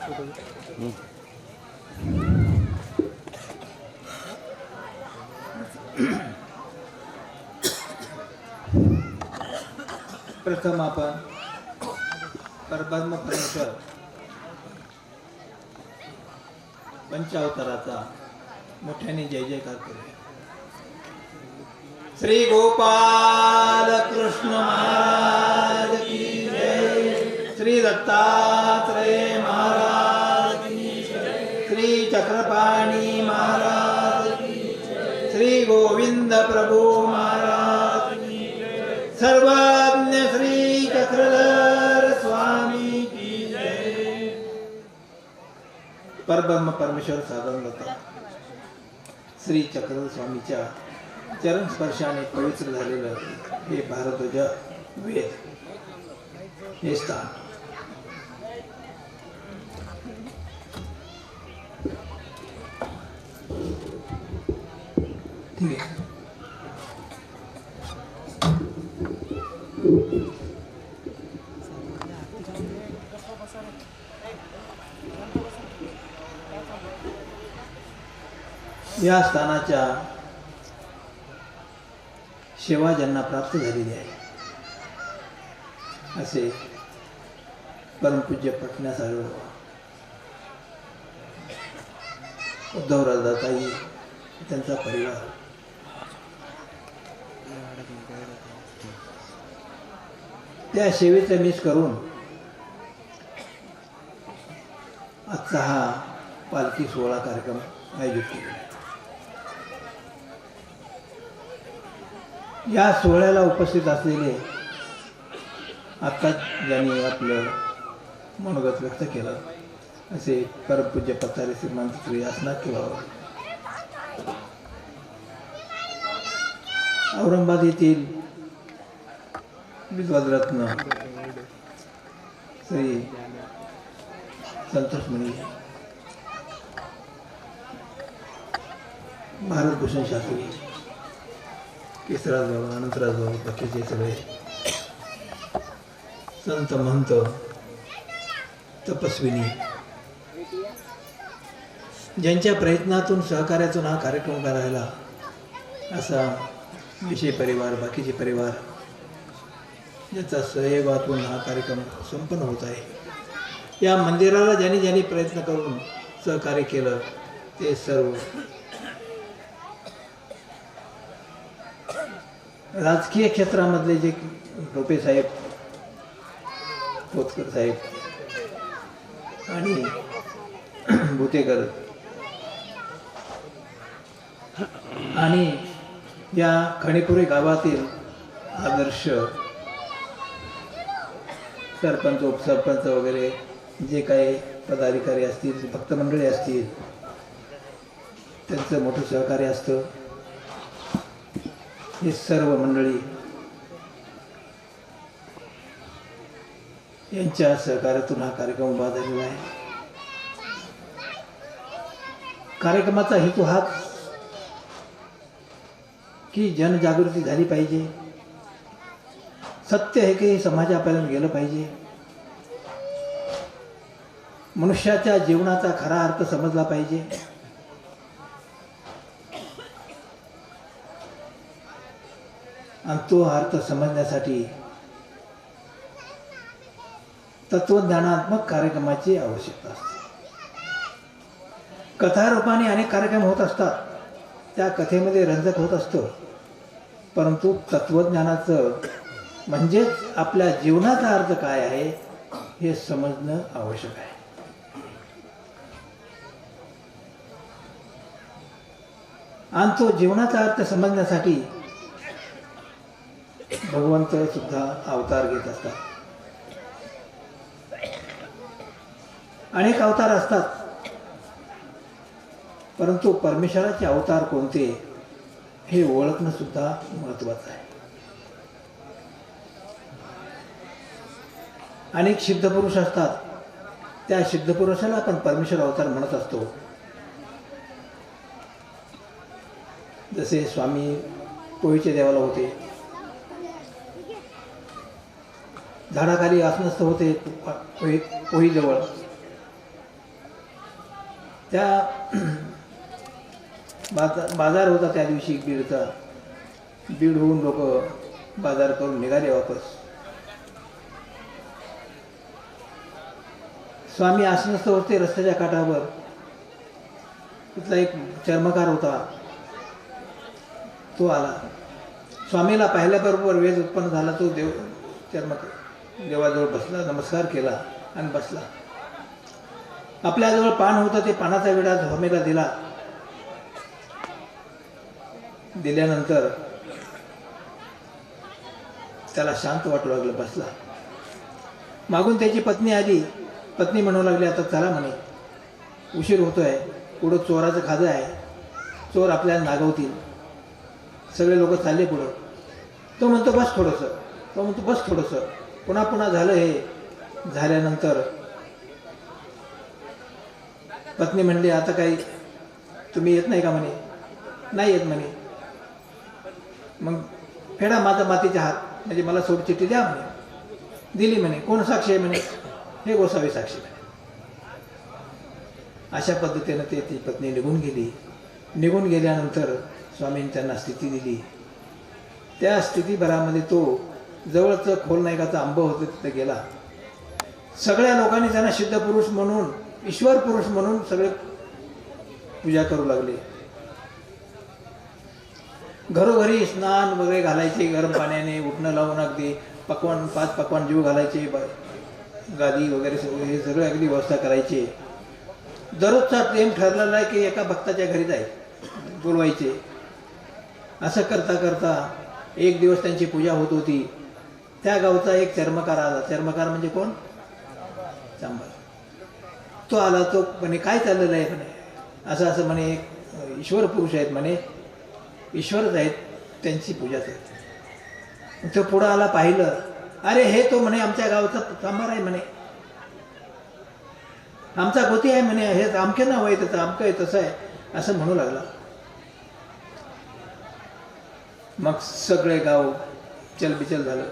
प्रथम आपण परब्रह्म परमेश्वर पंचावताराचा मोठ्याने जय जयकार करूया. श्री गोपाल कृष्ण महाराज की जय. श्री दत्तात्रेय महाराज की जय. श्री चक्रपाणी महाराज की जय. श्री गोविंद प्रभु महाराज की जय. सर्वज्ञ श्री चक्रधर स्वामी की जय. परब्रह्म परमेश्वर साधन होता. श्री चक्रधर स्वामीच्या चरण स्पर्शाने पवित्र झालेलं हे भारद्वाज वेद हे स्थान. ठीक आहे. या स्थानाच्या सेवा ज्यांना प्राप्त झालेली आहे असे परमपूज्य पटना साहेब उद्धवराजदाताई त्यांचा परिवार, त्या सेवेचा मिस करून आजचा हा पालखी सोहळा कार्यक्रम आयोजित केलेला आहे. या सोहळ्याला उपस्थित असलेले आता ज्यांनी आपलं मनोगत व्यक्त केलं असे परमपूज्य पतारे श्रीमंत श्री असनाथ किंवा औरंगाबाद येथील विद्वद्रत्न श्री संतोषमणी भारतभूषण शास्त्री केसराज बाबा, अनंतराज बाबा, बाकीचे सगळे संत महंत तपस्विनी ज्यांच्या प्रयत्नातून सहकार्यातून हा कार्यक्रम करायला असा विषय परिवार, बाकीचे परिवार ज्याचा सहयोगातून हा कार्यक्रम संपन्न होत आहे. या मंदिराला ज्यांनी ज्यांनी प्रयत्न करून सहकार्य केलं ते सर्व राजकीय क्षेत्रामधले जे रोपे साहेब, खोतकर साहेब आणि भुतेकर आणि या खणेपुरे गावातील आदर्श सरपंच, उपसरपंच वगैरे जे काही पदाधिकारी असतील, भक्त मंडळी असतील, त्यांचं मोठं सहकार्य असतं. हे सर्व मंडळी यांच्या सहकार्यातून हा कार्यक्रम उभा झालेला आहे. कार्यक्रमाचा हेतू हाच की जनजागृती झाली पाहिजे, सत्य हे की समाजापर्यंत गेलं पाहिजे, मनुष्याच्या जीवनाचा खरा अर्थ समजला पाहिजे. आणि तो अर्थ समजण्यासाठी तत्वज्ञानात्मक कार्यक्रमाची आवश्यकता असते. कथारूपाने अनेक कार्यक्रम होत असतात, त्या कथेमध्ये रंजक होत असतं, परंतु तत्वज्ञानाचं म्हणजेच आपल्या जीवनाचा अर्थ काय आहे हे समजणं आवश्यक आहे. आणि तो जीवनाचा अर्थ समजण्यासाठी भगवंत सुद्धा अवतार घेत असतात. अनेक अवतार असतात, परंतु परमेश्वराचे अवतार कोणते हे ओळखणं सुद्धा महत्त्वाचं आहे. अनेक सिद्धपुरुष असतात, त्या सिद्धपुरुषाला आपण परमेश्वर अवतार म्हणत असतो. जसे स्वामी पोहीच्या देवाला होते, झाडाखाली आसनस्थ होते पोहीजवळ, त्या बाजार होता त्या दिवशी बीडचा. बीडहून लोक बाजार करून निघाले वापस. स्वामी आसनस्थ होते रस्त्याच्या काठावर. तिथला एक चर्मकार होता, तो आला. स्वामीला पाहिल्याबरोबर वेद उत्पन्न झाला. तो देवाजवळ बसला, नमस्कार केला आणि बसला. आपल्याजवळ पान होतं, ते पानाचा विडा स्वामीला दिला. दिल्यानंतर त्याला शांत वाटू लागलं, बसला. मागून त्याची पत्नी आली. पत्नी म्हणू लागली, आता चला म्हणे, उशीर होतोय, पुढं चोराचं खाजं आहे, चोर आपल्याला नागवतील. सगळे लोक चालले पुढं. तो म्हणतो बस थोडंसं, तो म्हणतो बस थोडंसं. पुन्हा पुन्हा झालं. हे झाल्यानंतर पत्नी म्हणली, आता काही तुम्ही येत नाही का म्हणे. नाही येत म्हणे. मग फेडा माझा मातीचा हात, म्हणजे मला सोडचिठ्ठी द्या म्हणे. दिली म्हणे. कोण साक्षी आहे म्हणे. हे गोसावी साक्षी म्हणे. अशा पद्धतीनं ती पत्नी निघून गेली. निघून गेल्यानंतर स्वामींनी त्यांना स्थिती दिली. त्या स्थितीभरामध्ये तो जवळचं खोलनायकाचा आंब होतं, तिथं गेला. सगळ्या लोकांनी त्यांना सिद्ध पुरुष म्हणून, ईश्वर पुरुष म्हणून सगळे पूजा करू लागले. घरोघरी स्नान वगैरे घालायचे गरम पाण्याने, उठणं लावून अगदी 5 पक्वान जीव घालायचे, गादी वगैरे हे सगळे अगदी व्यवस्था करायचे. दररोजचा टेम ठरलेला आहे की एका भक्ताच्या घरी जाय बोलवायचे. असं करता करता एक दिवस त्यांची पूजा होत होती. त्या गावचा एक चर्मकार आला. चर्मकार म्हणजे कोण. चांभार. तो आला. तो म्हणे काय चाललेलं आहे म्हणे. असं असं म्हणे एक ईश्वर पुरुष आहेत म्हणे, ईश्वरच आहेत, त्यांची पूजाच आहे. तो पुढं आला, पाहिलं. अरे हे तो म्हणे आमच्या गावचा चांभार आहे म्हणे, आमचा गोती आहे म्हणे, हे आमके नाव आहे त्याचं, आमकं आहे, तसं आहे, असं म्हणू लागला. मग सगळे गाव चलबिचल झालं.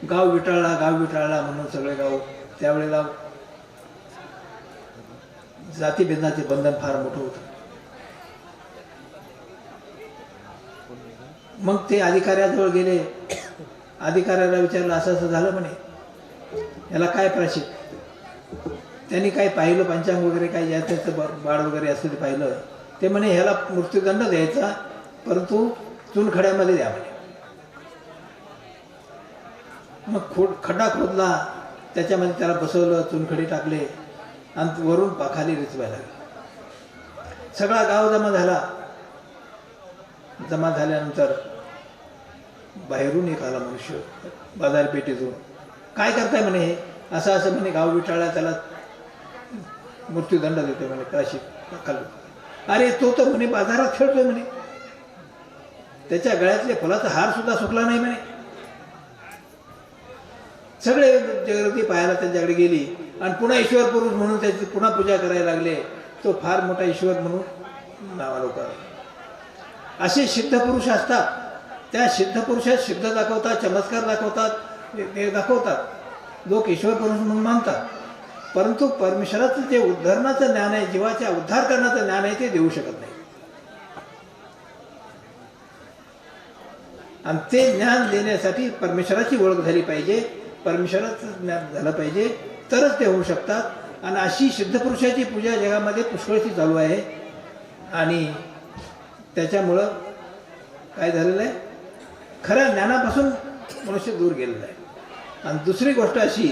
गाव विटाळला म्हणून सगळे गाव. त्यावेळेला जातीभेदाचे बंधन फार मोठं होतं. मग ते अधिकाऱ्याजवळ गेले. अधिकाऱ्याला विचारलं, असं असं झालं म्हणे, याला काय प्रायश्चित. त्यांनी काय पाहिलं, पंचांग वगैरे काय ज्याचं बाळ वगैरे असं ते पाहिलं. ते म्हणे ह्याला मृत्यूदंड द्यायचा, परंतु चुनखड्यामध्ये द्या म्हणे. मग खड्डा खोदला, त्याच्यामध्ये त्याला बसवलं, चुनखडी टाकले आणि वरून खाली रिचवायला लागले. सगळा गाव जमा झाला. जमा झाल्यानंतर बाहेरून एक आला मनुष्य बाजारपेठेतून. काय करताय म्हणे हे. असं असं म्हणे गाव विटाळला, त्याला मृत्यूदंड देतोय म्हणे, प्रायश्चित खाल्लं. अरे तो तर म्हणे बाजारात खेळतोय म्हणे, त्याच्या गळ्यातले फुलाचा हार सुद्धा सुकला नाही म्हणे. सगळे जगती पाहायला त्यांच्याकडे गेली आणि पुन्हा ईश्वर पुरुष म्हणून त्याची पुन्हा पूजा करायला लागले. तो फार मोठा ईश्वर म्हणून नावालोकार. असे सिद्ध पुरुष असतात. त्या सिद्ध पुरुषात सिद्ध दाखवतात, चमत्कार दाखवतात, लोक ईश्वर पुरुष म्हणून मानतात. परंतु परमेश्वराचं जे उद्धारणाचं ज्ञान आहे, जीवाच्या उद्धार करण्याचं ज्ञान आहे, ते देऊ शकत नाही. आणि ते ज्ञान देण्यासाठी परमेश्वराची ओळख झाली पाहिजे, परमेश्वराचं ज्ञान झालं पाहिजे, तरच ते होऊ शकतात. आणि अशी सिद्ध पुरुषाची पूजा जगामध्ये पुष्कळशी चालू आहे. आणि त्याच्यामुळं काय झालेलं आहे, खऱ्या ज्ञानापासून मनुष्य दूर गेलेला आहे. आणि दुसरी गोष्ट अशी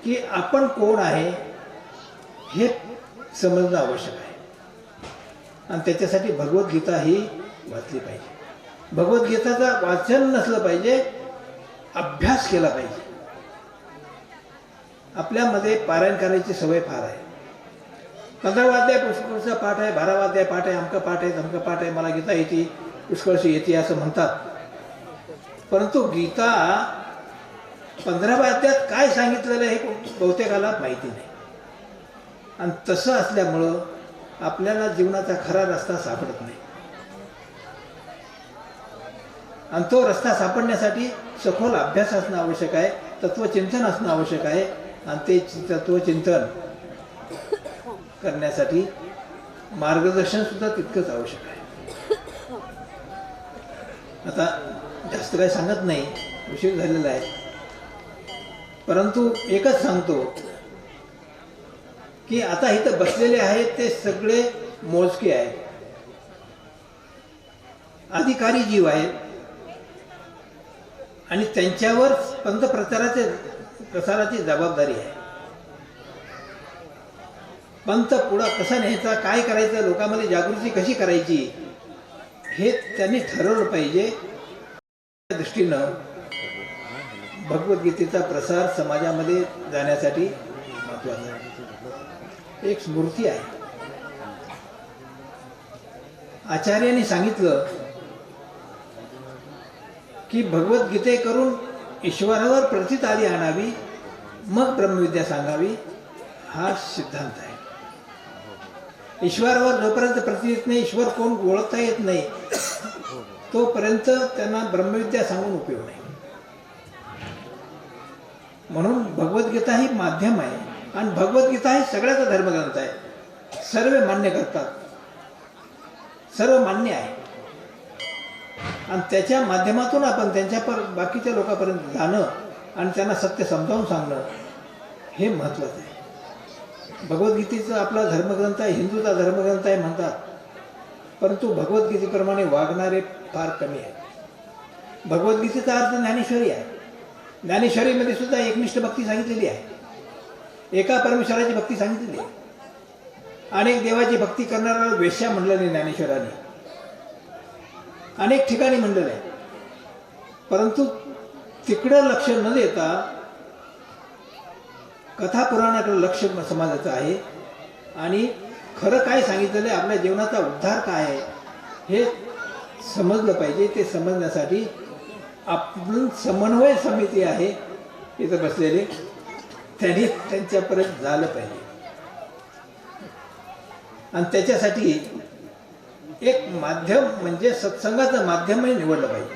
की आपण कोण आहे हे समजणं आवश्यक आहे. आणि त्याच्यासाठी भगवद्गीता ही वाचली पाहिजे. भगवद्गीताचं वाचन नसलं पाहिजे, अभ्यास केला पाहिजे. आपल्यामध्ये पारायण करायची सवय फार आहे. 15 अध्याय पुष्कळचा पाठ आहे, 12 अध्याय पाठ आहे, अमकं पाठ आहे, तमकं पाठ आहे, मला गीता येते, पुष्कळशी येते असं म्हणतात. परंतु गीता 15व्या अध्यायात काय सांगितलेलं हे बहुतेकाला माहिती नाही. आणि तसं असल्यामुळं आपल्याला जीवनाचा खरा रस्ता सापडत नाही. आणि तो रस्ता सापडण्यासाठी सखोल अभ्यास असणं आवश्यक आहे, तत्वचिंतन असणं आवश्यक आहे. आणि ते तत्वचिंतन करण्यासाठी मार्गदर्शन सुद्धा तितकंच आवश्यक आहे. आता जास्त काही सांगत नाही, उशीर झालेला आहे, परंतु एकच सांगतो की आता इथं बसलेले आहेत ते सगळे मोजके आहेत, अधिकारी जीव आहेत आणि त्यांच्यावर प्रसाराची जबाबदारी आहे. पंथ पुढं कसा न्यायचा, काय करायचं, लोकांमध्ये जागृती कशी करायची हे त्यांनी ठरवलं पाहिजे. त्या दृष्टीनं भगवद्गीतेचा प्रसार समाजामध्ये जाण्यासाठी महत्त्वाचा आहे. एक स्मृती आहे, आचार्यांनी सांगितलं की भगवद्गीते करून ईश्वरावर प्रतिताली आणावी, मग ब्रह्मविद्या सांगावी, हा सिद्धांत आहे. ईश्वरावर जोपर्यंत प्रती येत नाही, ईश्वर कोण ओळखता येत नाही, तोपर्यंत त्यांना ब्रह्मविद्या सांगून उपयोग नाही. म्हणून भगवद्गीता ही माध्यम आहे आणि भगवद्गीता ही सगळ्याचा धर्मग्रंथ आहे. सर्व मान्य करतात, सर्व मान्य आहे आणि त्याच्या माध्यमातून आपण बाकीच्या लोकांपर्यंत जाणं आणि त्यांना सत्य समजावून सांगणं हे महत्त्वाचं आहे. भगवद्गीतेचा आपला धर्मग्रंथ आहे, हिंदूचा धर्मग्रंथ आहे म्हणतात, परंतु भगवद्गीतेप्रमाणे वागणारे फार कमी आहेत. भगवद्गीतेचा अर्थ ज्ञानेश्वरी आहे. ज्ञानेश्वरीमध्ये सुद्धा एकनिष्ठ भक्ती सांगितलेली आहे, एका परमेश्वराची भक्ती सांगितलेली आहे. अनेक देवाची भक्ती करणाऱ्याला वेश्या म्हणलं नाही ज्ञानेश्वराने, अनेक ठिकाणी म्हणलेलं आहे. परंतु तिकडं लक्ष न देता कथा पुराणाकडे लक्ष समाजाचं आहे आणि खरं काय सांगितलेलं आहे, आपल्या जीवनाचा उद्धार काय आहे हे समजलं पाहिजे. ते समजण्यासाठी आपण समन्वय समिती आहे इथं बसलेले, त्यांनी त्यांच्यापर्यंत झालं पाहिजे आणि त्याच्यासाठी एक माध्यम म्हणजे सत्संगाचं माध्यमही निवडलं पाहिजे.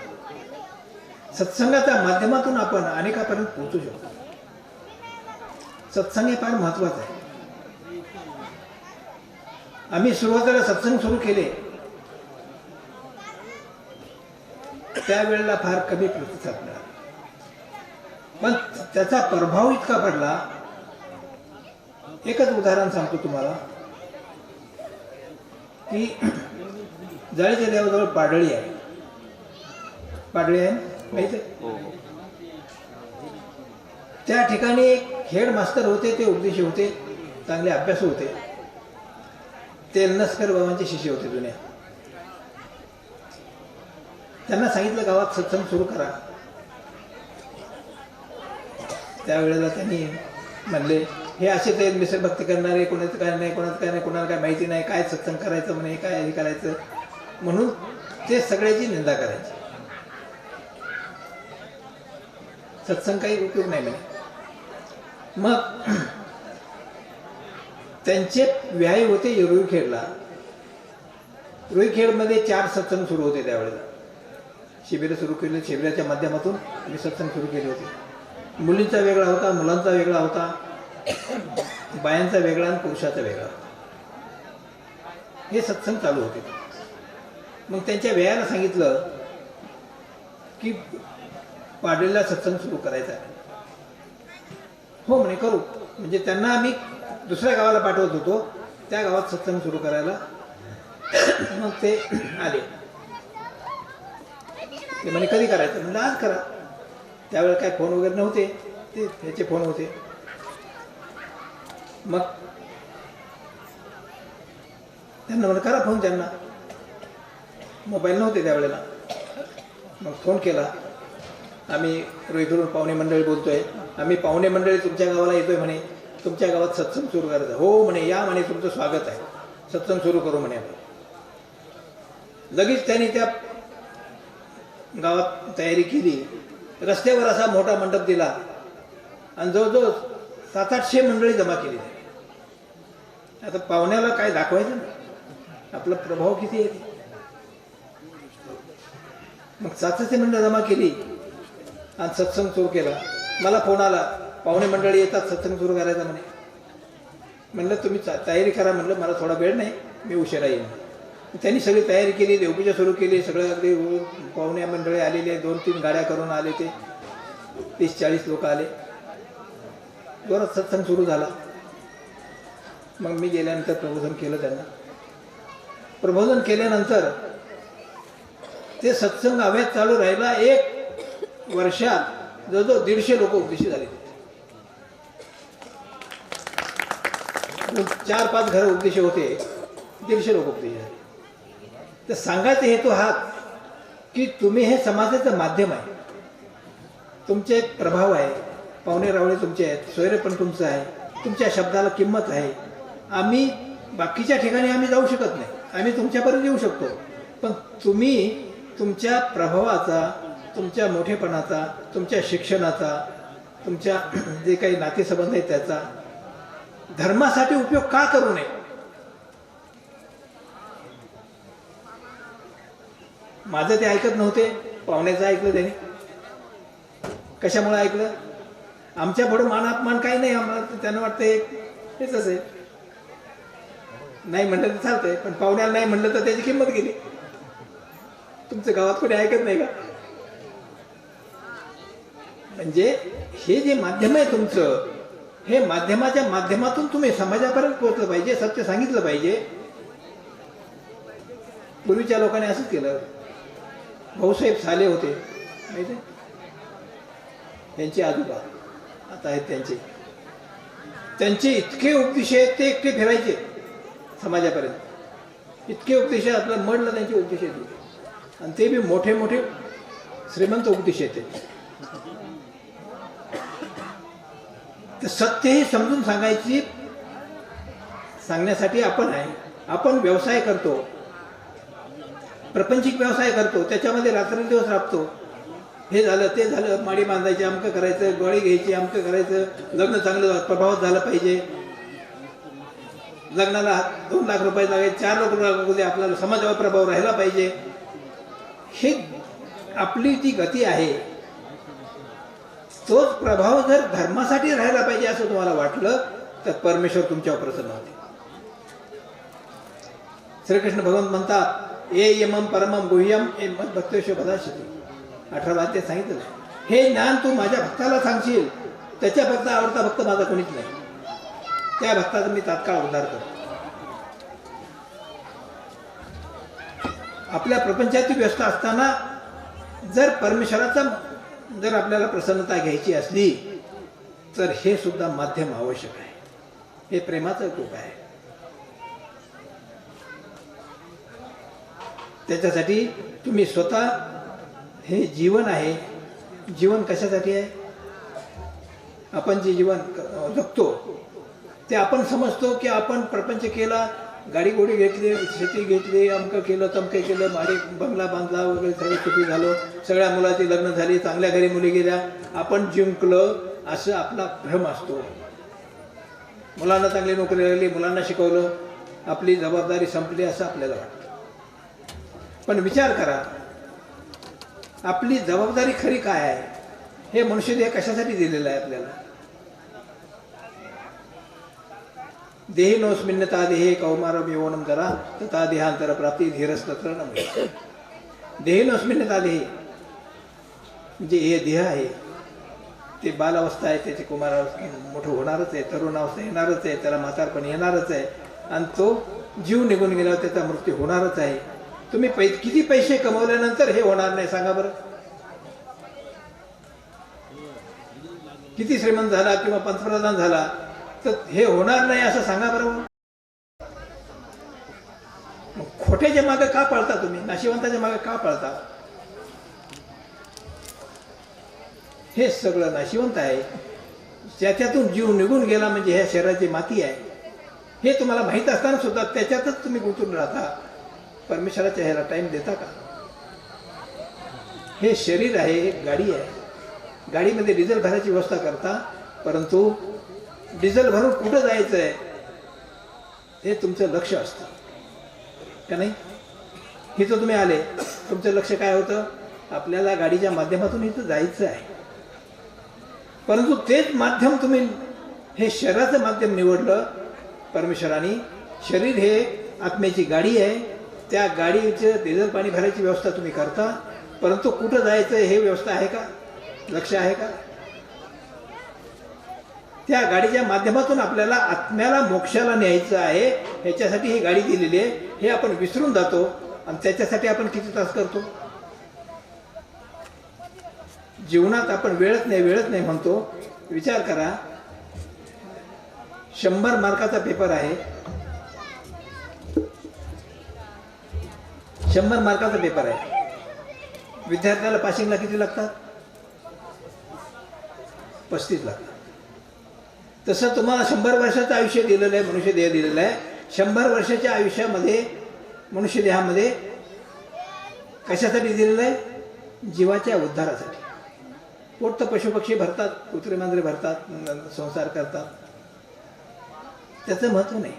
सत्संगाच्या माध्यमातून आपण अनेकापर्यंत पोहोचू शकतो. सत्संग हे फार महत्त्वाचं आहे. आम्ही सुरुवातीला सत्संग सुरू केले त्यावेळेला फार कमी प्रतिसाद मिळाला, पण त्याचा प्रभाव इतका पडला. एकच उदाहरण सांगतो तुम्हाला की जळीच्या देवाजवळ पाडळी आहे. पाडळी आहे माहिती आहे? त्या ठिकाणी एक हेड मास्तर होते, ते उपदेशी होते, चांगले अभ्यासू होते. ते नस्कर बाबांचे शिष्य होते जुन्या. त्यांना सांगितलं गावात सत्संग सुरू करा. त्यावेळेला त्यांनी म्हणले हे असे ते मिसळभक्ती करणारे, कोणाचं काय नाही, कोणाचं काय नाही, कोणाला काय माहिती नाही, काय सत्संग करायचं म्हणे, काय हे करायचं म्हणून ते सगळ्याची निंदा करायची. सत्संग काही उपयोग नाही म्हणे. मग त्यांचे व्याय होते रुईखेडला. रुईखेडमध्ये 4 सत्संग सुरू होते त्यावेळेला. शिबिरं सुरू केले, शिबिराच्या माध्यमातून आम्ही सत्संग सुरू केले होते. मुलींचा वेगळा होता, मुलांचा वेगळा होता, बायांचा वेगळा आणि पुरुषाचा वेगळा होता. हे सत्संग चालू होते. मग त्यांच्या व्यायाला सांगितलं की पाडळीला सत्संग सुरू करायचा आहे. हो म्हणे करू. म्हणजे त्यांना आम्ही दुसऱ्या गावाला पाठवत होतो, त्या गावात सत्संग सुरू करायला. मग ते आले. ते म्हणे कधी करायचं? म्हणजे आज करा. त्यावेळेला काय फोन वगैरे नव्हते, ते त्याचे फोन होते. मग त्यांना म्हणलं करा फोन. त्यांना मोबाईल नव्हते त्यावेळेला. मग फोन केला. आम्ही रोहितरून पाहुणे मंडळी बोलतोय, आम्ही पाहुणे मंडळी तुमच्या गावाला येतोय म्हणे, तुमच्या गावात सत्संग सुरू करायचा. हो म्हणे, या म्हणे, तुमचं स्वागत आहे, सत्संग सुरू करू म्हणे आपण. लगेच त्यांनी त्या गावात तयारी केली. रस्त्यावर असा मोठा मंडप दिला आणि जवळजवळ 700-800 मंडळी जमा केली. आता पाहुण्याला काय दाखवायचं ना, आपला प्रभाव किती आहे. मग 700 मंडळ जमा केली आणि सत्संग सुरू केला. मला फोन आला, पाहुणे मंडळी येतात, सत्संग सुरू करायचा म्हणे. म्हणलं तुम्ही तयारी करा, म्हणलं मला थोडा वेळ नाही, मी उशिरा येईन. त्यांनी सगळी तयारी केली, देवपूजा सुरू केली, सगळं अगदी पाहुण्या मंडळी आलेले, 2-3 गाड्या करून आले, ते 30-40 लोक आले. जोरात सत्संग सुरू झाला. मग मी गेल्यानंतर प्रबोधन केलं त्यांना. प्रबोधन केल्यानंतर ते सत्संग अव्यात चालू राहिला. 1 वर्षात जवळजवळ 150 लोक उपदेशी झाले. 4-5 घरं उपदेशी होते, 150 लोक उपदेशी झाले. तर सांगायचा हेतू हा की तुम्ही हे समाजाचं माध्यम आहे, तुमचे एक प्रभाव आहे, पाहुणे रावळे तुमचे आहेत, सोयरेपण तुमचं आहे, तुमच्या शब्दाला किंमत आहे. आम्ही बाकीच्या ठिकाणी आम्ही जाऊ शकत नाही, आम्ही तुमच्यापर्यंत येऊ शकतो, पण तुम्ही तुमच्या प्रभावाचा, तुमच्या मोठेपणाचा, तुमच्या शिक्षणाचा, तुमच्या जे काही नातेसंबंध आहेत त्याचा धर्मासाठी उपयोग का करू नये? माझं ते ऐकत नव्हते, पाहुण्याचं ऐकलं त्याने. कशामुळे ऐकलं? आमच्या पुढं मान अपमान काही नाही, आम्हाला त्यांना वाटतंय हेच आहे. नाही म्हणलं तर चालतंय, पण पाहुण्याला नाही म्हणलं तर त्याची किंमत गेली. तुमच्या गावात कोणी ऐकत नाही का? म्हणजे हे जे माध्यम आहे तुमचं, हे माध्यमाच्या माध्यमातून तुम्ही समाजापर्यंत पोहोचलं पाहिजे, सत्य सांगितलं पाहिजे. पूर्वीच्या लोकांनी असंच केलं. भाऊसाहेब साले होते माहिती आहे, त्यांचे आजोबा आता आहेत त्यांचे इतके उपदेश आहेत, ते एकटे फिरायचे समाजापर्यंत. इतके उपदेश आपलं मडलं त्यांचे उपदेश आहेत, आणि ते बी मोठे मोठे श्रीमंत उपदेश आहेत. तर सत्य हे समजून सांगण्यासाठी आपण आहे. आपण व्यवसाय करतो, प्रपंचिक व्यवसाय करतो, त्याच्यामध्ये रात्रंदिवस राबतो. हे झालं ते झालं, माडी बांधायची, अमकं करायचं, गोळी घ्यायची, अमकं करायचं, लग्न चांगलं प्रभावात झालं पाहिजे, लग्नाला 2 लाख रुपये लागायचे, 4 लाख रुपये लागू दे, आपल्याला समाजावर प्रभाव राहिला पाहिजे. हे आपली जी गती आहे, तोच प्रभाव जर धर्मासाठी राहायला पाहिजे असं तुम्हाला वाटलं तर परमेश्वर तुमच्यावर प्रसन्न होते. श्रीकृष्ण भगवंत म्हणतात, ए यमम परमम गुह्यम ए मत भक्तेश्वर पदाशिती. 18 ते सांगितलं, हे ज्ञान तू माझ्या भक्ताला सांगशील, त्याच्या भक्त आवडता भक्त माझा कोणीच नाही, त्या भक्ताचा मी तात्काळ उद्धार करतो. आपल्या प्रपंचाची व्यवस्था असताना जर परमेश्वराचा जर आपल्याला प्रसन्नता घ्यायची असली तर हे सुद्धा माध्यम आवश्यक आहे. हे प्रेमाचं रूप आहे. त्याच्यासाठी तुम्ही स्वतः, हे जीवन आहे, जीवन कशासाठी आहे? आपण जे जीवन जगतो ते आपण समजतो की आपण प्रपंच केला, गाडी गोडी घेतली, शेती घेतली, अमकं केलं तमकं केलं, माडी बंगला बांधला वगैरे, सगळं सुखी झालो, सगळ्या मुलाची लग्न झाली, चांगल्या घरी मुली गेल्या, आपण जिंकलं असं आपला भ्रम असतो. मुलांना चांगली नोकरी लागली, मुलांना शिकवलं, आपली जबाबदारी संपली असं आपल्याला वाटतं. पण विचार करा, आपली जबाबदारी खरी काय आहे? हे मनुष्यदेह कशासाठी दिलेलं आहे आपल्याला? देहिनोस्मिन्नता देहे कौमारम यौवनम जरा तथा देहांतर प्राप्ती धीरस्तत्र न. देहिनोस्मिन्नता देहे म्हणजे हे देह आहे, ते बालावस्था आहे, त्याचे कुमारावस्था मोठं होणारच आहे, तरुणावस्था येणारच आहे, त्याला म्हातारपण येणारच आहे, आणि तो जीव निघून गेल्यावर त्याचा मृत्यू होणारच आहे. तुम्ही किती पैसे कमवल्यानंतर हे होणार नाही सांगा बरं? किती श्रीमंत झाला किंवा पंतप्रधान झाला तर हे होणार नाही असं सांगा बरं. खोट्याच्या मागे का पळता तुम्ही? नाशिवंताच्या मागे का पळता? हे सगळं नाशिवंत आहे, त्याच्यातून जीव निघून गेला म्हणजे ह्या शरीराची माती आहे, हे तुम्हाला माहीत असताना सुद्धा त्याच्यातच तुम्ही गुंतून राहता. परमेश्वराच्या ह्याला टाइम देता का? हे शरीर आहे, एक गाडी आहे, गाडीमध्ये डिझेल भरायची व्यवस्था करता, परंतु डिझेल भरून कुठं जायचं आहे हे तुमचं लक्ष असतं का नाही? इथं तुम्ही आले, तुमचं लक्ष काय होतं? आपल्याला गाडीच्या माध्यमातून इथं जायचं आहे, परंतु तेच माध्यम तुम्ही हे शरीराचं माध्यम निवडलं परमेश्वराने शरीर हे आत्म्याची गाडी आहे, त्या गाडीचं डिझेल पाणी भरायची व्यवस्था तुम्ही करता, परंतु कुठं जायचं हे व्यवस्था आहे का, लक्ष आहे का? त्या गाडीच्या माध्यमातून आपल्याला आत्म्याला मोक्षाला न्यायचं आहे, ह्याच्यासाठी ही गाडी दिलेली आहे, हे आपण विसरून जातो आणि त्याच्यासाठी आपण किती त्रास करतो. जीवनात आपण वेळच नाही म्हणतो. विचार करा, 100 मार्काचा पेपर आहे, 100 मार्काचा पेपर आहे. विद्यार्थ्याला पासिंगला किती लागतात? 35 लागतात. तसं तुम्हाला 100 वर्षाचं आयुष्य दिलेलं आहे, मनुष्य देह दिलेलं आहे. 100 वर्षाच्या आयुष्यामध्ये मनुष्य देहामध्ये कशासाठी दिलेलं आहे? जीवाच्या उद्धारासाठी. पोट तर पशुपक्षी भरतात, कुत्रे मांजरे भरतात, संसार करतात, त्याचं महत्त्व नाही.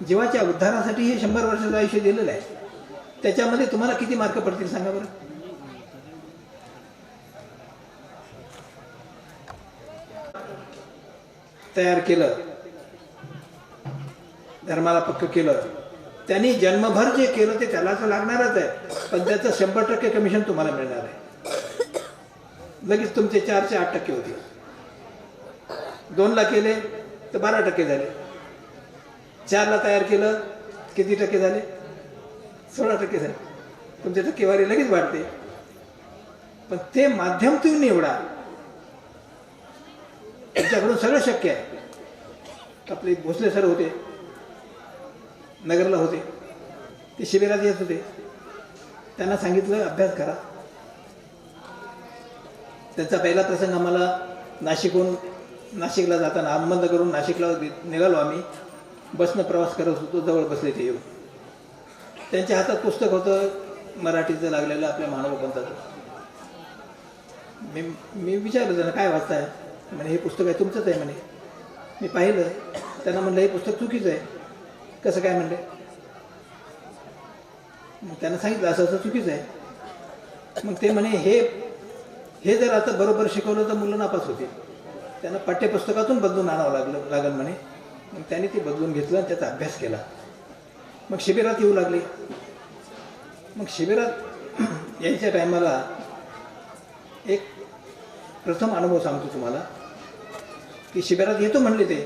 जीवाच्या उद्धारासाठी हे 100 वर्षाचं आयुष्य दिलेलं आहे. त्याच्यामध्ये तुम्हाला किती मार्क पडतील सांगा बरं? तयार केलं, धर्माला पक्क केलं, त्यांनी जन्मभर जे केलं ते त्याला तर लागणारच आहे, पण त्याचं 100% कमिशन तुम्हाला मिळणार आहे. लगेच तुमचे 4 चे 8% होते. 2 ला केले तर 12% झाले. 4 ला तयार केलं किती टक्के झाले? 16% झाले. तुमची टक्केवारी लगेच वाढते. पण ते माध्यम तुम्ही निवडा. तुमच्याकडून सगळं शक्य आहे. आपले भोसले सर होते, नगरला होते, ते शिबिरात येत होते. त्यांना सांगितलं अभ्यास करा. त्यांचा पहिला प्रसंग आम्हाला नाशिकला जाताना, अहमदनगरहून नाशिकला निघालो आम्ही. बसनं प्रवास करत होतो, जवळ बसले ते येऊन. त्यांच्या हातात पुस्तक होतं मराठीचं लागलेलं, आपल्या महानुभावांचं. मी विचारलं त्यांना, काय वाचताय? म्हणे हे पुस्तक आहे तुमचंच आहे म्हणे. मी पाहिलं, त्यांना म्हणलं हे पुस्तक चुकीचं आहे. कसं काय म्हणले? मग त्यांना सांगितलं असं असं चुकीचं आहे. मग ते म्हणे हे जर आता बरोबर शिकवलं तर मुलं नापास होते, त्यांना पाठ्यपुस्तकातून बदलून आणावं लागेल म्हणे. मग त्यांनी ते बदलून घेतलं आणि त्याचा अभ्यास केला. मग शिबिरात येऊ लागले. मग शिबिरात यायच्या टायमाला एक प्रथम अनुभव सांगतो तुम्हाला, की शिबिरात येतो म्हणले ते,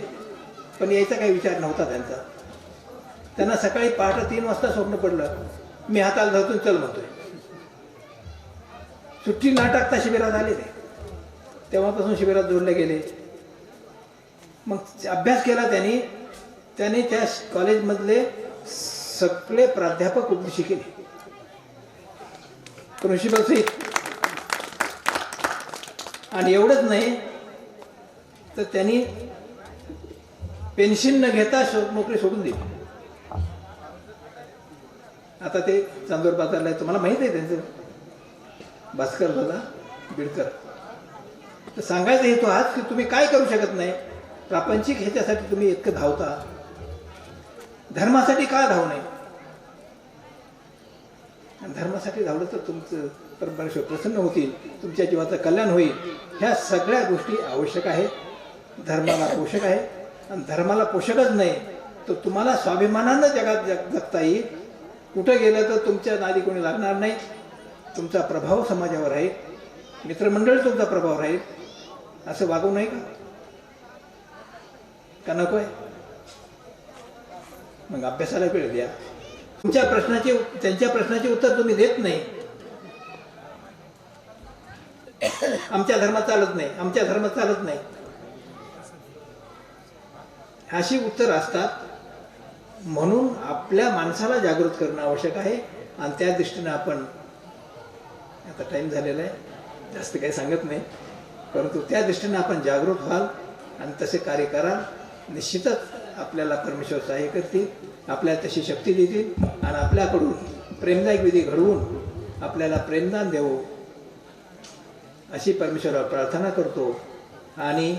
पण यायचा काही विचार नव्हता त्यांचा. त्यांना सकाळी पहाटे 3 वाजता स्वप्न पडलं, मी हाताला धरतून चल म्हणतोय. सुट्टी न टाकता शिबिरात आले ते. तेव्हापासून शिबिरात जोडले गेले. मग अभ्यास केला त्यांनी त्या कॉलेजमधले सगळे प्राध्यापक उपदेशी केले, प्रिन्सिपल सहित. आणि एवढंच नाही तर त्यांनी पेन्शन न घेता नोकरी सोडून दिली. आता ते चांदोर बाजारला आहे, तुम्हाला माहीत आहे त्यांचं, भास्कर दादा बिडकर. तर सांगायचा हेतू हाच की तुम्ही काय करू शकत नाही. प्रापंचिक ह्याच्यासाठी तुम्ही इतकं धावता, धर्मासाठी का धावू नये? धर्मासाठी धावलं तर तुमचं परमेश्वर प्रसन्न होतील, तुमच्या जीवाचं कल्याण होईल. ह्या सगळ्या गोष्टी आवश्यक आहेत. धर्माला पोषक आहे. आणि धर्माला पोषकच नाही तर तुम्हाला स्वाभिमानानं जगात जगता येईल. कुठं गेलं तर तुमच्या नादी कोणी लागणार नाही. तुमचा प्रभाव समाजावर आहे, मित्रमंडळ तुमचा प्रभाव राहील. असं वागू नये का नको आहे? मग अभ्यासाला वेळ द्या. त्यांच्या प्रश्नाचे उत्तर तुम्ही देत नाही. आमच्या धर्मात चालत नाही, आमच्या धर्मात चालत नाही, अशी उत्तर असतात. म्हणून आपल्या माणसाला जागृत करणं आवश्यक आहे. आणि त्या दृष्टीनं आपण, आता टाईम झालेला आहे, जास्त काही सांगत नाही, परंतु त्या दृष्टीनं आपण जागृत व्हाल आणि तसे कार्य कराल. निश्चितच आपल्याला परमेश्वर सहाय्य करतील, आपल्याला तशी शक्ती देतील आणि आपल्याकडून प्रेमदायक विधी घडवून आपल्याला प्रेमदान देवो अशी परमेश्वरावर प्रार्थना करतो. आणि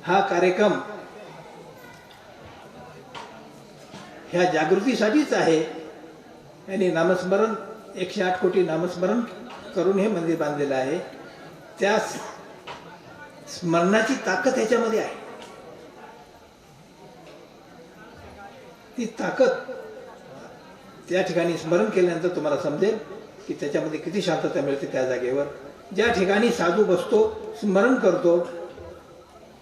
हा कार्यक्रम ह्या जागृतीसाठीच आहे. यांनी नामस्मरण 108 कोटी नामस्मरण करून हे मंदिर बांधलेलं आहे. त्या स्मरणाची ताकद ह्याच्यामध्ये आहे. ती ताकद त्या ठिकाणी स्मरण केल्यानंतर तुम्हाला समजेल की त्याच्यामध्ये किती शांतता मिळते त्या जागेवर. ज्या ठिकाणी साधू बसतो, स्मरण करतो,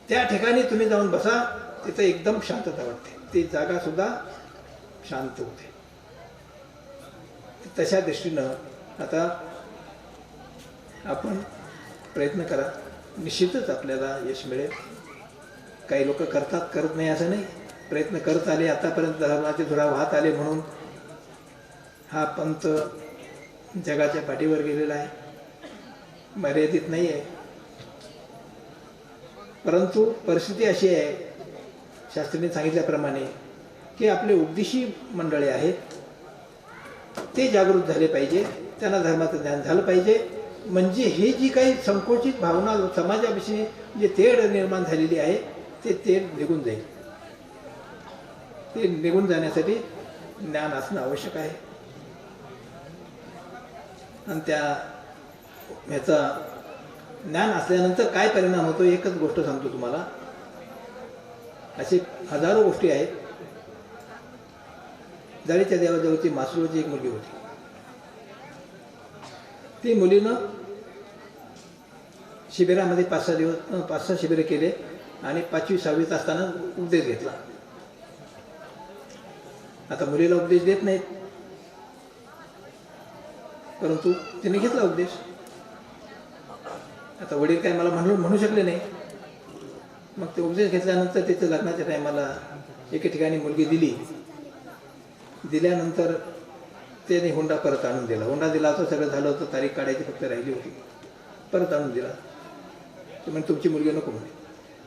त्या ठिकाणी तुम्ही जाऊन बसा, तिथं एकदम शांतता वाटते, ती जागा सुद्धा शांत होते. तशा दृष्टीनं आता आपण प्रयत्न करा, निश्चितच आपल्याला यश मिळेल. काही लोक करतात, करत नाही असं नाही, प्रयत्न करत आले, आतापर्यंत धर्माचे धुरा वाहत आले म्हणून हा पंथ जगाच्या पाठीवर गेलेला आहे, मर्यादित नाही आहे. परंतु परिस्थिती अशी आहे, शास्त्रीने सांगितल्याप्रमाणे, की आपले उपदेशी मंडळी आहेत, ते जागृत झाले पाहिजे, त्यांना धर्माचं ज्ञान झालं पाहिजे. म्हणजे हे जी काही संकोचित भावना समाजाविषयी जे तेढ निर्माण झालेली आहे, ते तेढ निघून जाईल. ते निघून जाण्यासाठी ज्ञान असणं आवश्यक आहे. आणि त्या ह्याचा ज्ञान असल्यानंतर काय परिणाम होतो, एकच गोष्ट सांगतो तुम्हाला. असे हजारो गोष्टी आहेत. जाळीच्या देवाजवळची मासुळची एक मुलगी होती. ती मुलीनं शिबिरामध्ये 5-6 शिबिरं केले आणि 5वी-6वीत असताना उपदेश घेतला. आता मुलीला उपदेश देत नाहीत, परंतु तिने घेतला उपदेश. आता वडील काय मला म्हणू शकले नाही. मग ते उपदेश घेतल्यानंतर तिच्या लग्नाच्या टायमाला एके ठिकाणी मुलगी दिल्यानंतर त्याने हुंडा परत आणून दिला. हुंडा दिला असं सगळं झालं होतं, तारीख काढायची फक्त राहिली होती, परत आणून दिला. ते म्हणजे तुमची मुलगी नको म्हणे.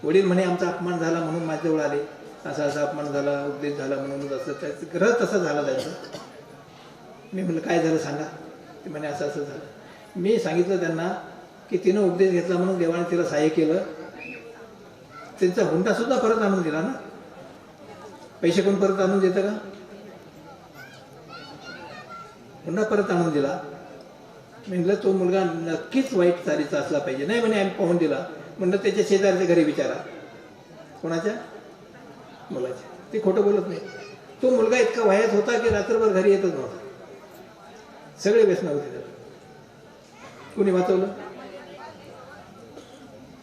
वडील म्हणे आमचा अपमान झाला म्हणून माझ्याजवळ आले, असा अपमान झाला, उपदेश झाला म्हणून, असं त्याचं ग्रह तसं झाला त्यांचं. मी म्हणलं काय झालं सांगा. ते म्हणे असं झालं. मी सांगितलं त्यांना की तिनं उपदेश घेतला म्हणून देवाने तिला सहाय्य केलं, त्यांचा हुंडा सुद्धा परत आणून दिला ना. पैसे कोण परत आणून देतं का? हुंडा परत आणून दिला. म्हणलं तो मुलगा नक्कीच वाईट चालीचा असला पाहिजे. नाही म्हणे आम्ही पाहून दिला. म्हणलं त्याच्या शेजारच्या घरी विचारा. कोणाच्या? मुलाच्या. ते खोटं बोलत नाही. तो मुलगा इतका वायात होता की रात्रभर घरी येतच नव्हता. सगळे व्यसन होते त्याला. कुणी वाचवलं?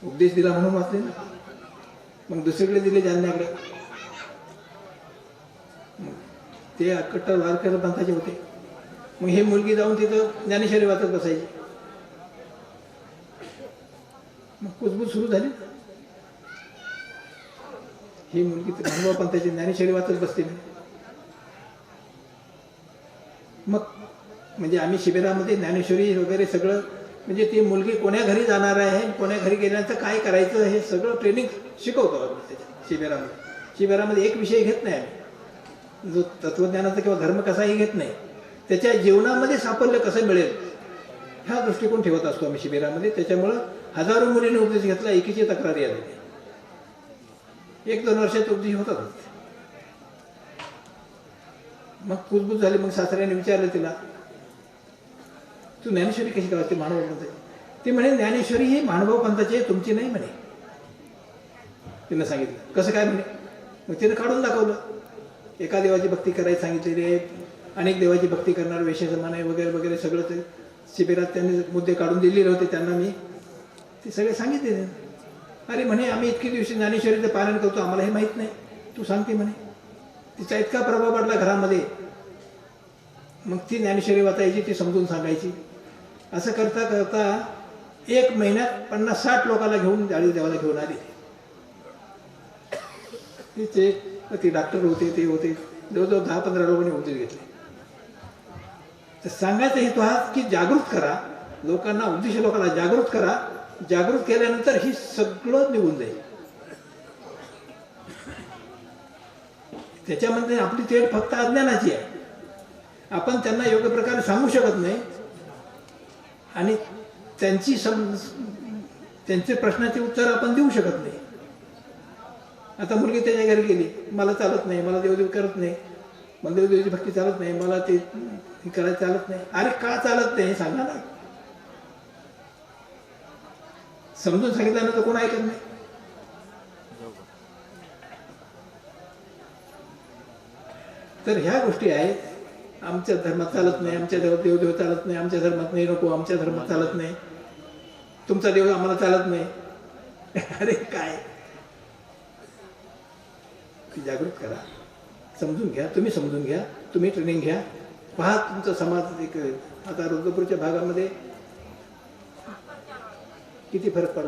उपदेश दिला म्हणून वाचले ना. मग दुसरीकडे दिले जालन्याकडे. ते कट्टर वारकर पंथाचे होते. मग ही मुलगी जाऊन तिथं ज्ञानेश्वरी वाचत बसायची. मग कुजबूज सुरू झाली. ही मुलगी भानुभाव पंथाची ज्ञानेश्वरी वाचत बसते. मग म्हणजे आम्ही शिबिरामध्ये ज्ञानेश्वरी वगैरे सगळं, म्हणजे ती मुलगी कोण्या घरी जाणार आहे, कोण्या घरी गेल्यानंतर काय करायचं, हे सगळं ट्रेनिंग शिकवतो आम्ही त्याच्या शिबिरामध्ये. एक विषय घेत नाही आम्ही, जो तत्वज्ञानाचा किंवा धर्म कसाही घेत नाही, त्याच्या जीवनामध्ये साफल्य कसं मिळेल हा दृष्टिकोन ठेवत असतो आम्ही शिबिरामध्ये. त्याच्यामुळं हजारो मुलींनी उपदेश घेतला, एकीची तक्रारी आली. 1-2 वर्षात उपदेश होतात. मग कुजबूज झाली. मग सासऱ्याने विचारलं तिला, तू ज्ञानेश्वरी कशी करायची मानव पंथाची? ती म्हणे ज्ञानेश्वरी ही मानभाव पंथाची, तुमची नाही म्हणे. तिनं सांगितलं. कसं काय म्हणे? मग तिनं काढून दाखवलं. एका देवाची भक्ती करायची सांगितलेली, अनेक देवाची भक्ती करणार, वैश्य समान आहे वगैरे वगैरे सगळं. ते शिबिरात त्यांनी मुद्दे काढून दिलेले होते त्यांना. मी ते सगळे सांगितले. अरे म्हणे आम्ही इतके दिवशी ज्ञानेश्वरीचं पालन करतो, आम्हाला हे माहीत नाही, तू सांगते म्हणे. तिचा इतका प्रभाव पडला घरामध्ये. मग ती ज्ञानेश्वरी वाचायची, ती समजून सांगायची. असं करता करता 1 महिन्यात 50-60 लोकांना घेऊन जाळी देवाला घेऊन आली. ती डॉक्टर होते, ते होते, जवळजवळ 10-15 लोकांनी उपदेश घेतले. तर सांगायचा हेतू हा की जागृत करा लोकांना, उद्देश लोकांना जागृत करा. जागृत केल्यानंतर ही सगळं निघून जाईल. त्याच्यामध्ये आपली तेढ फक्त अज्ञानाची आहे. आपण त्यांना योग्य प्रकारे सांगू शकत नाही आणि त्यांचे प्रश्नाचे उत्तर आपण देऊ शकत नाही. आता मुलगी त्याच्या घरी गेली, मला चालत नाही, मला देवदेव करत नाही, मला देवदेवीची भक्ती चालत नाही, मला ते करायला चालत नाही. अरे का चालत नाही सांगा ना. समजून सांगितल्यानंतर कोण ऐकत नाही. तर ह्या गोष्टी आहेत. आमच्या धर्मात चालत नाही, आमच्या देव चालत नाही, आमच्या धर्मात नाही नको, आमच्या धर्मात चालत नाही, तुमचा देव आम्हाला चालत नाही. अरे काय, जागृत करा, समजून घ्या, तुम्ही समजून घ्या, तुम्ही ट्रेनिंग घ्या, पहा तुमचा समाज. एक आता रुद्रपूरच्या भागामध्ये किती फरक पडला.